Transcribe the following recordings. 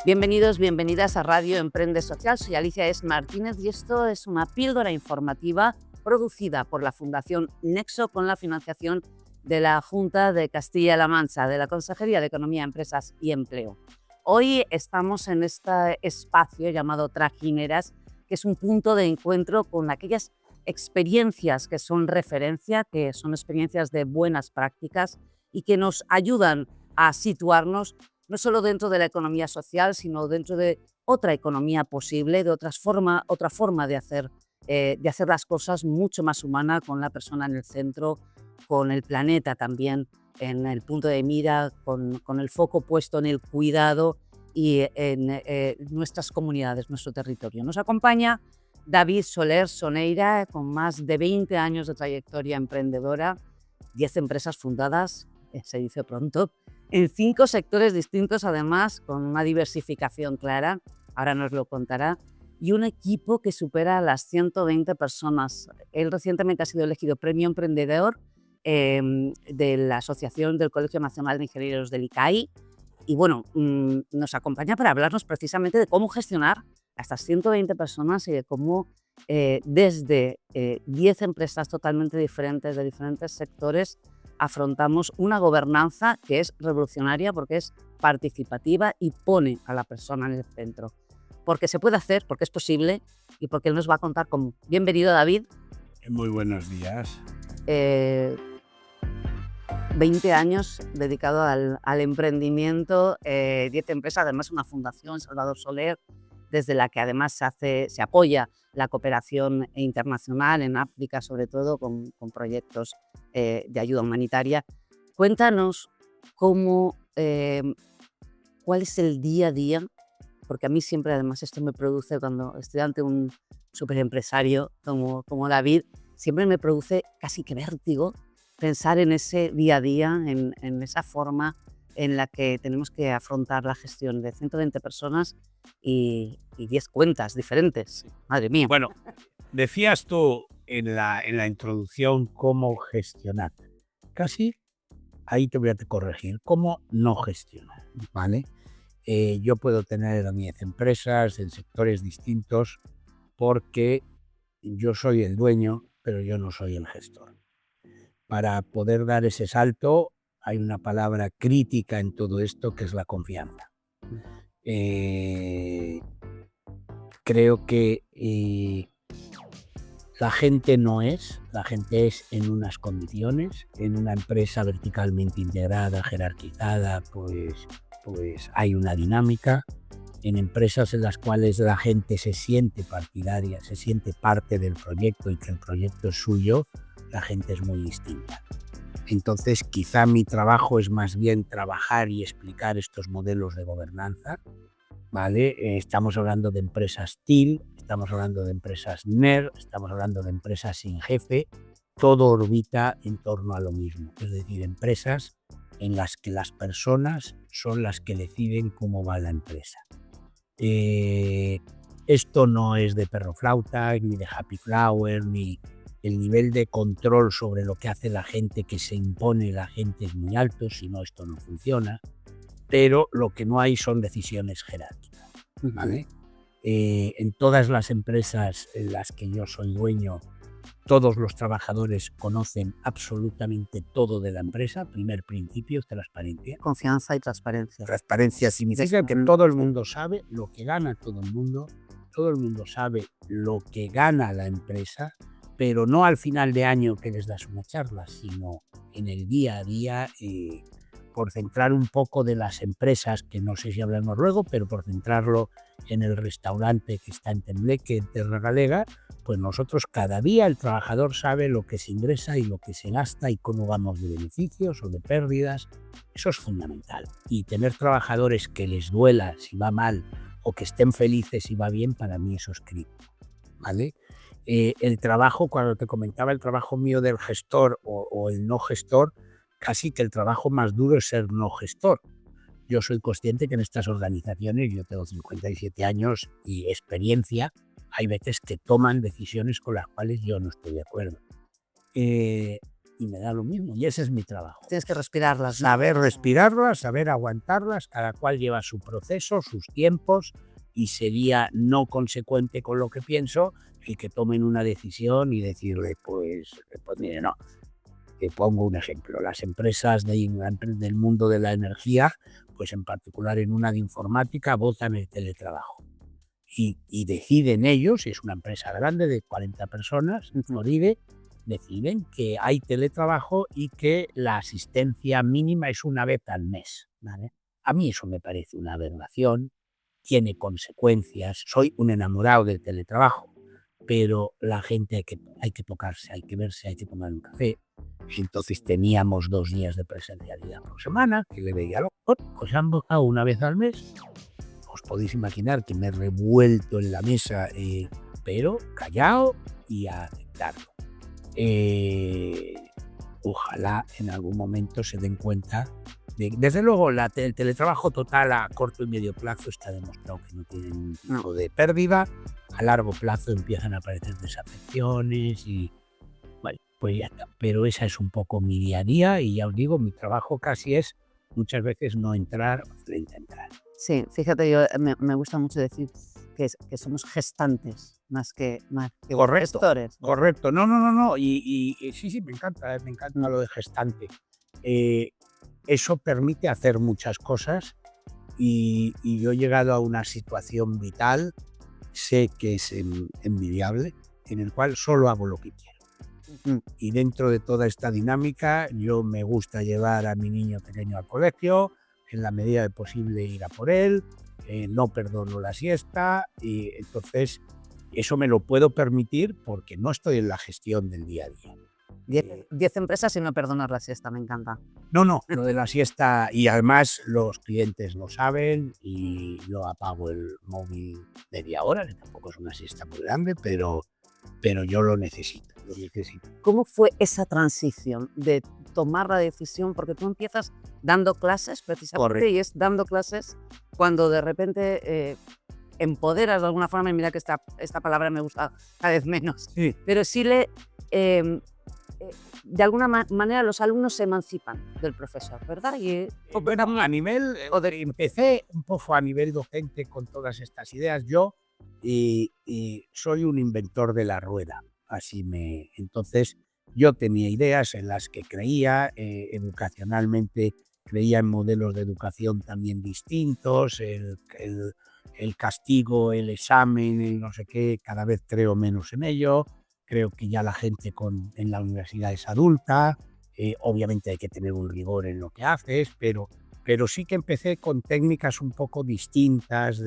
Bienvenidos, bienvenidas a Radio Emprende Social. Soy Alicia S. Martínez y esto es una píldora informativa producida por la Fundación Nexo con la financiación de la Junta de Castilla-La Mancha, de la Consejería de Economía, Empresas y Empleo. Hoy estamos en este espacio llamado Trajineras, que es un punto de encuentro con aquellas experiencias que son referencia, que son experiencias de buenas prácticas y que nos ayudan a situarnos no solo dentro de la economía social, sino dentro de otra economía posible, de otra forma de hacer las cosas mucho más humana, con la persona en el centro, con el planeta también en el punto de mira, con el foco puesto en el cuidado y en nuestras comunidades, nuestro territorio. Nos acompaña David Soler Soneira, con más de 20 años de trayectoria emprendedora, 10 empresas fundadas, se dice pronto, en 5 sectores distintos, además, con una diversificación clara, ahora nos lo contará, y un equipo que supera las 120 personas. Él recientemente ha sido elegido Premio Emprendedor de la Asociación del Colegio Nacional de Ingenieros del ICAI, y bueno, nos acompaña para hablarnos precisamente de cómo gestionar a estas 120 personas y de cómo desde 10 empresas totalmente diferentes, de diferentes sectores, afrontamos una gobernanza que es revolucionaria porque es participativa y pone a la persona en el centro. Porque se puede hacer, porque es posible y porque él nos va a contar cómo. Bienvenido, David. Muy buenos días. 20 años dedicado al emprendimiento, 10 empresas, además una fundación, Salvador Soler, desde la que además se apoya la cooperación internacional en África, sobre todo con proyectos de ayuda humanitaria. Cuéntanos cuál es el día a día, porque a mí siempre además esto me produce, cuando estoy ante un superempresario como David, siempre me produce casi que vértigo pensar en ese día a día, en esa forma en la que tenemos que afrontar la gestión de 120 personas y 10 cuentas diferentes. Madre mía. Bueno, decías tú en la introducción cómo gestionar. Casi ahí te voy a corregir. Cómo no gestionar, ¿vale? Yo puedo tener 10 empresas en sectores distintos porque yo soy el dueño, pero yo no soy el gestor. Para poder dar ese salto hay una palabra crítica en todo esto, que es la confianza. Creo que la gente es en unas condiciones. En una empresa verticalmente integrada, jerarquizada, pues hay una dinámica. En empresas en las cuales la gente se siente partidaria, se siente parte del proyecto y que el proyecto es suyo, la gente es muy distinta. Entonces, quizá mi trabajo es más bien trabajar y explicar estos modelos de gobernanza, ¿vale? Estamos hablando de empresas TIL, estamos hablando de empresas NER, estamos hablando de empresas sin jefe, todo orbita en torno a lo mismo, es decir, empresas en las que las personas son las que deciden cómo va la empresa. Esto no es de perro flauta, ni de happy flower, ni el nivel de control sobre lo que hace la gente, que se impone la gente, es muy alto, si no esto no funciona, pero lo que no hay son decisiones jerárquicas, ¿vale? En todas las empresas en las que yo soy dueño, todos los trabajadores conocen absolutamente todo de la empresa. Primer principio, transparencia. Confianza y transparencia. Transparencia significa que todo el mundo sabe lo que gana todo el mundo sabe lo que gana la empresa, pero no al final de año que les das una charla, sino en el día a día, por centrar un poco de las empresas, que no sé si hablamos luego, pero por centrarlo en el restaurante que está en Tembleque, en Terra Galega, pues nosotros cada día el trabajador sabe lo que se ingresa y lo que se gasta y cómo vamos de beneficios o de pérdidas. Eso es fundamental. Y tener trabajadores que les duela si va mal o que estén felices si va bien, para mí eso es crítico, ¿vale? El trabajo, cuando te comentaba el trabajo mío del gestor o el no gestor, casi que el trabajo más duro es ser no gestor, yo soy consciente que en estas organizaciones, yo tengo 57 años y experiencia, hay veces que toman decisiones con las cuales yo no estoy de acuerdo. Y me da lo mismo, y ese es mi trabajo. Tienes que respirarlas, ¿no? Saber respirarlas, saber aguantarlas, cada cual lleva su proceso, sus tiempos, y sería no consecuente con lo que pienso el que tomen una decisión y decirle, pues mire, no. Te pongo un ejemplo, las empresas del mundo de la energía, pues en particular en una de informática, votan el teletrabajo. Y deciden ellos, si es una empresa grande de 40 personas, en Florida, deciden que hay teletrabajo y que la asistencia mínima es una vez al mes, ¿vale? A mí eso me parece una aberración, tiene consecuencias, soy un enamorado del teletrabajo, pero la gente hay que tocarse, hay que verse, hay que tomar un café. Entonces teníamos 2 días de presencialidad por semana, que le veía lo pues han votado una vez al mes. Os podéis imaginar que me he revuelto en la mesa, pero callado y a aceptarlo. Ojalá en algún momento se den cuenta. Desde luego, el teletrabajo total a corto y medio plazo está demostrado que no tiene ningún tipo de pérdida. A largo plazo empiezan a aparecer desafecciones y vale, pues ya está. Pero esa es un poco mi día a día y ya os digo, mi trabajo casi es muchas veces no entrar frente a entrar. Sí, fíjate, yo me gusta mucho decir que somos gestantes más que Correcto, gestores. correcto. No. Y sí, me encanta lo de gestante. Eso permite hacer muchas cosas y yo he llegado a una situación vital, sé que es envidiable, en el cual solo hago lo que quiero. Y dentro de toda esta dinámica, yo me gusta llevar a mi niño pequeño al colegio, en la medida de posible ir a por él, no perdono la siesta, y entonces eso me lo puedo permitir porque no estoy en la gestión del día a día. 10 empresas y no perdonar la siesta, me encanta. No, lo de la siesta, y además los clientes lo saben y yo apago el móvil media hora, que tampoco es una siesta muy grande, pero yo lo necesito. ¿Cómo fue esa transición de tomar la decisión? Porque tú empiezas dando clases precisamente. Correcto. Y es dando clases cuando de repente empoderas de alguna forma, y mira que esta palabra me gusta cada vez menos, Sí. pero sí de alguna manera los alumnos se emancipan del profesor, ¿verdad? Bueno, a nivel, empecé un poco a nivel docente con todas estas ideas yo y soy un inventor de la rueda. Entonces yo tenía ideas en las que creía, educacionalmente creía en modelos de educación también distintos, el castigo, el examen, el no sé qué, cada vez creo menos en ello. Creo que ya la gente en la universidad es adulta, obviamente hay que tener un rigor en lo que haces, pero sí que empecé con técnicas un poco distintas,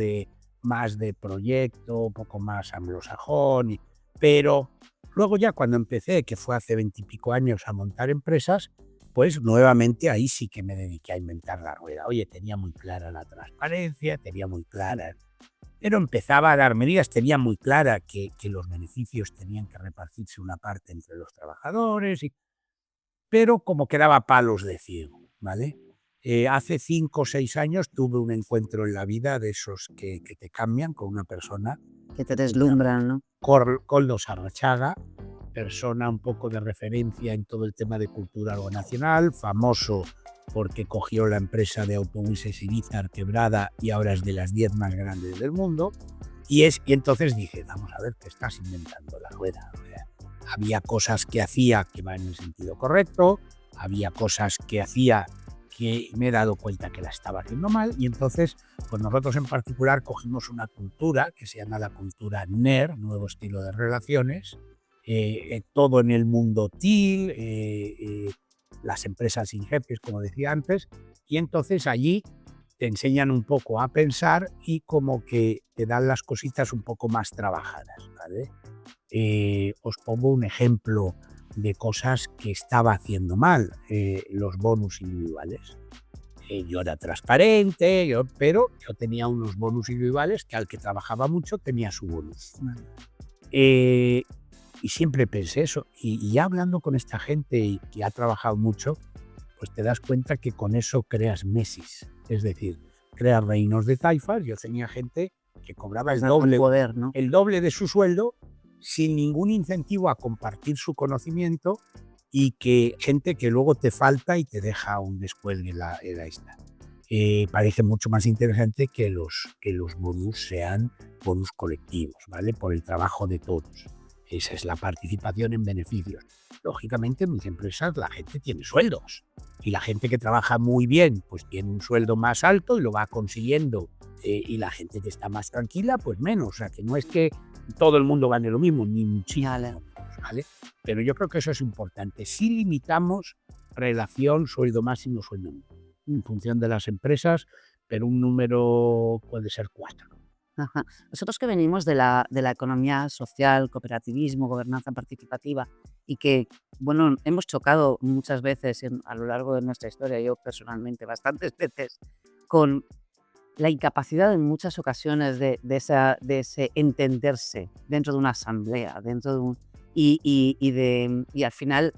más de proyecto, un poco más anglosajón, pero luego ya cuando empecé, que fue hace 20 y pico años, a montar empresas, pues nuevamente ahí sí que me dediqué a inventar la rueda. Oye, tenía muy clara la transparencia, tenía muy clara... Pero empezaba a dar medidas, tenía muy clara que los beneficios tenían que repartirse una parte entre los trabajadores, pero como que daba palos de ciego, ¿vale? Hace 5 o 6 años tuve un encuentro en la vida de esos que te cambian con una persona. Que te deslumbran, ¿no? Koldo Sarrachaga, persona un poco de referencia en todo el tema de cultura nacional, famoso porque cogió la empresa de autobuses Irizar quebrada y ahora es de las 10 más grandes del mundo. Y entonces dije, vamos a ver, te estás inventando la rueda. Había cosas que hacía que van en el sentido correcto, había cosas que hacía que me he dado cuenta que la estaba haciendo mal, y entonces pues nosotros en particular cogimos una cultura que se llama la cultura NER, nuevo estilo de relaciones, todo en el mundo TIL, las empresas sin jefes, como decía antes, y entonces allí te enseñan un poco a pensar y como que te dan las cositas un poco más trabajadas, ¿vale? Os pongo un ejemplo de cosas que estaba haciendo mal, los bonus individuales. Yo era transparente, pero yo tenía unos bonus individuales que al que trabajaba mucho tenía su bonus. Y siempre pensé eso. Y ya hablando con esta gente que ha trabajado mucho, pues te das cuenta que con eso creas meses. Es decir, crear reinos de taifas. Yo tenía gente que cobraba Poder, ¿no? el doble de su sueldo sin ningún incentivo a compartir su conocimiento, y que gente que luego te falta y te deja un descuelgue en la esta. Parece mucho más interesante que los bonus sean bonus colectivos, ¿vale? Por el trabajo de todos. Esa es la participación en beneficios. Lógicamente, en mis empresas la gente tiene sueldos, y la gente que trabaja muy bien pues tiene un sueldo más alto y lo va consiguiendo, y la gente que está más tranquila pues menos. O sea, que no es que todo el mundo gane lo mismo, ni muchísimo, ¿vale? Pero yo creo que eso es importante. Si limitamos relación sueldo máximo, sueldo mínimo, en función de las empresas, pero un número puede ser 4. Ajá. Nosotros que venimos de la economía social, cooperativismo, gobernanza participativa, y que, bueno, hemos chocado muchas veces a lo largo de nuestra historia, yo personalmente bastantes veces, con la incapacidad en muchas ocasiones de ese entenderse dentro de una asamblea, dentro de un, y al final,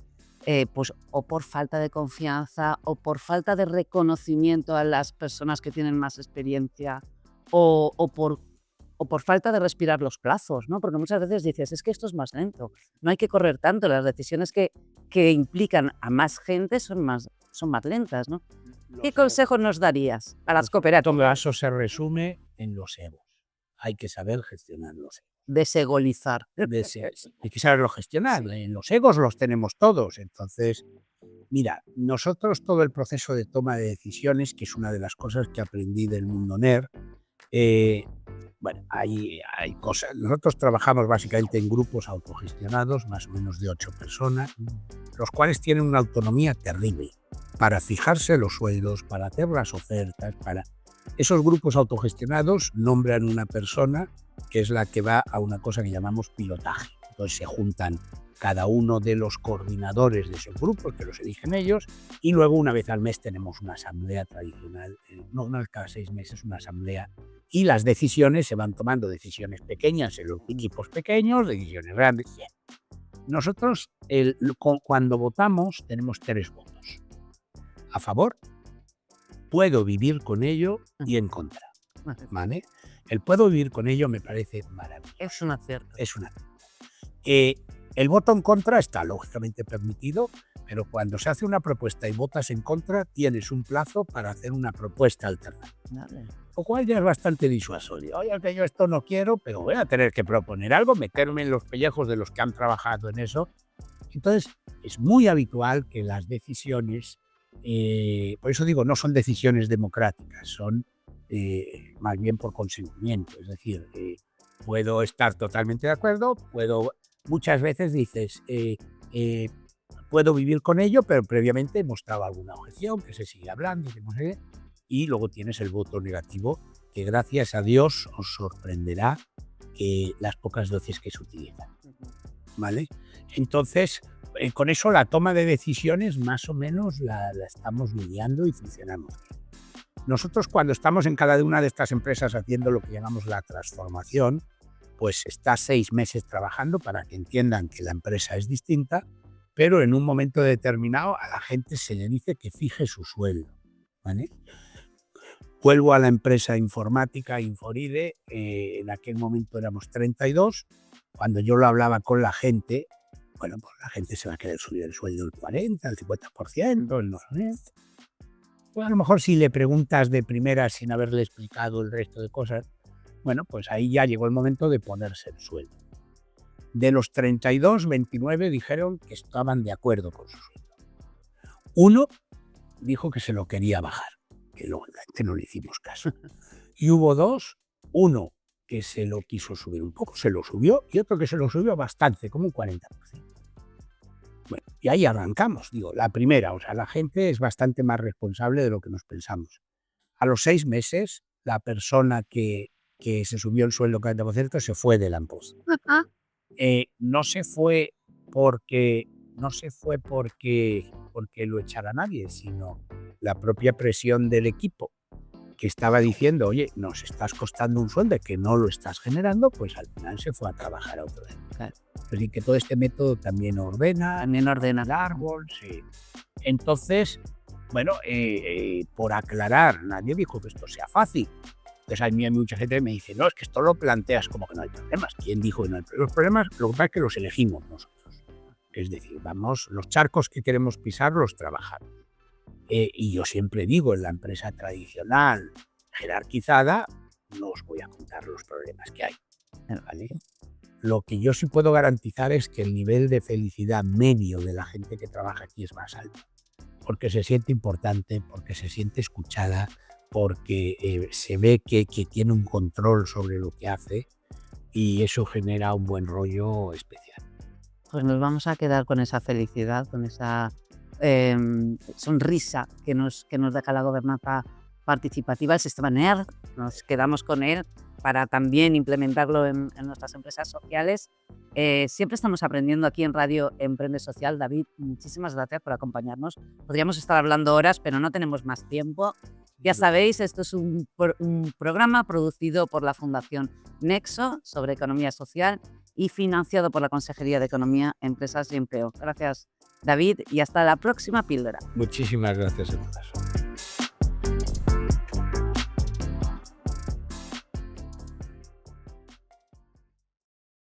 pues o por falta de confianza o por falta de reconocimiento a las personas que tienen más experiencia, o por falta de respirar los plazos, ¿no? Porque muchas veces dices, es que esto es más lento, no hay que correr tanto, las decisiones que implican a más gente son más lentas, ¿no? ¿Qué consejos nos darías a las cooperativas? Todo eso se resume en los egos. Hay que saber gestionar los egos. Desegolizar. Hay que saberlo gestionar. Los egos los tenemos todos. Entonces, mira, nosotros todo el proceso de toma de decisiones, que es una de las cosas que aprendí del mundo NER, bueno, hay cosas. Nosotros trabajamos básicamente en grupos autogestionados, más o menos de 8 personas, los cuales tienen una autonomía terrible para fijarse los sueldos, para hacer las ofertas. Esos grupos autogestionados nombran una persona que es la que va a una cosa que llamamos pilotaje. Entonces se juntan cada uno de los coordinadores de esos grupos, que los eligen ellos, y luego una vez al mes tenemos una asamblea tradicional, no cada 6 meses, una asamblea, y las decisiones se van tomando, decisiones pequeñas en los equipos pequeños, decisiones grandes. Nosotros cuando votamos tenemos 3 votos. A favor, puedo vivir con ello, y en contra, ¿vale? El puedo vivir con ello me parece maravilloso. Es un acierto. Es un acierto. El voto en contra está lógicamente permitido, pero cuando se hace una propuesta y votas en contra, tienes un plazo para hacer una propuesta alternativa. Vale. Lo cual ya es bastante disuasorio. Oye, que yo esto no quiero, pero voy a tener que proponer algo, meterme en los pellejos de los que han trabajado en eso. Entonces, es muy habitual que las decisiones, por eso digo, no son decisiones democráticas, son más bien por consentimiento. Es decir, puedo estar totalmente de acuerdo, muchas veces dices, puedo vivir con ello, pero previamente he mostrado alguna objeción, que se sigue hablando, que no sé qué, y luego tienes el voto negativo, que gracias a Dios os sorprenderá las pocas veces que se utilizan, ¿vale? Entonces, con eso la toma de decisiones más o menos la estamos lidiando y funcionamos bien. Nosotros, cuando estamos en cada una de estas empresas haciendo lo que llamamos la transformación, pues está 6 meses trabajando para que entiendan que la empresa es distinta, pero en un momento determinado a la gente se le dice que fije su sueldo, ¿vale? Vuelvo a la empresa informática, Inforide, en aquel momento éramos 32, cuando yo lo hablaba con la gente, bueno, pues la gente se va a querer subir el sueldo el 40, el 50%, el no sé. Pues a lo mejor si le preguntas de primera sin haberle explicado el resto de cosas, bueno, pues ahí ya llegó el momento de ponerse el sueldo. De los 32, 29 dijeron que estaban de acuerdo con su sueldo. Uno dijo que se lo quería bajar, que lógicamente no le hicimos caso. Y hubo 2, uno que se lo quiso subir un poco, se lo subió, y otro que se lo subió bastante, como un 40%. Bueno, y ahí arrancamos, digo, la primera, o sea, la gente es bastante más responsable de lo que nos pensamos. A los 6 meses, la persona que se subió el sueldo 40% se fue de la empresa. No se fue porque lo echara nadie, sino la propia presión del equipo, que estaba diciendo, oye, nos estás costando un sueldo que no lo estás generando, pues al final se fue a trabajar a otro lado. Claro. Así que todo este método también ordena el árbol, sí. Entonces, Bueno, por aclarar, nadie dijo que esto sea fácil. Entonces a mí mucha gente me dice, no, es que esto lo planteas como que no hay problemas. ¿Quién dijo que no hay problemas? Los problemas, lo que pasa es que los elegimos nosotros. Es decir, vamos, los charcos que queremos pisar los trabajamos. Y yo siempre digo, en la empresa tradicional, jerarquizada, no os voy a contar los problemas que hay, ¿vale? Lo que yo sí puedo garantizar es que el nivel de felicidad medio de la gente que trabaja aquí es más alto, porque se siente importante, porque se siente escuchada, porque se ve que tiene un control sobre lo que hace, y eso genera un buen rollo especial. Pues nos vamos a quedar con esa felicidad, con esa sonrisa que nos deja la gobernanza participativa, el sistema NER. Nos quedamos con él para también implementarlo en nuestras empresas sociales. Siempre estamos aprendiendo aquí en Radio Emprende Social. David, muchísimas gracias por acompañarnos. Podríamos estar hablando horas, pero no tenemos más tiempo. Ya sabéis, esto es un programa producido por la Fundación Nexo sobre economía social y financiado por la Consejería de Economía, Empresas y Empleo. Gracias, David, y hasta la próxima píldora. Muchísimas gracias a todas.